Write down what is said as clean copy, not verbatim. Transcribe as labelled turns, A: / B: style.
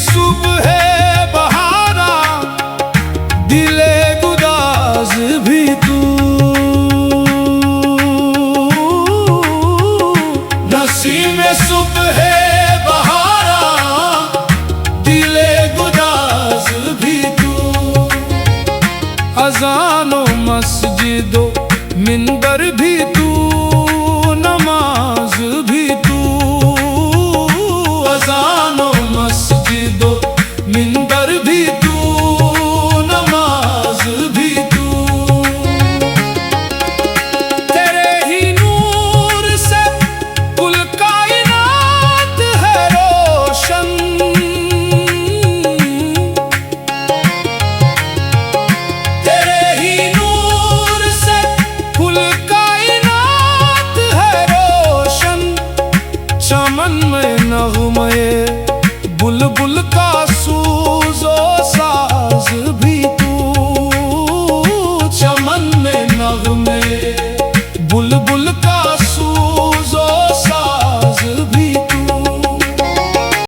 A: सुबह बहारा, दिले गुदाज भी तू। नसीम सुबह बहारा, दिले गुदाज भी तू। अज़ानो मस्जिदो मिंबर भी तू, नमाज भी तू। अज़ानो मस्जिदो मिंबर भी तू, नमाज भी तू। तेरे ही नूर से कुल कायनात है रोशन। तेरे ही नूर से कुल कायनात है रोशन। चमन में नग़्मे बुलबुल का सूज़ो साज भी तू। चमन में नग़्मे बुलबुल का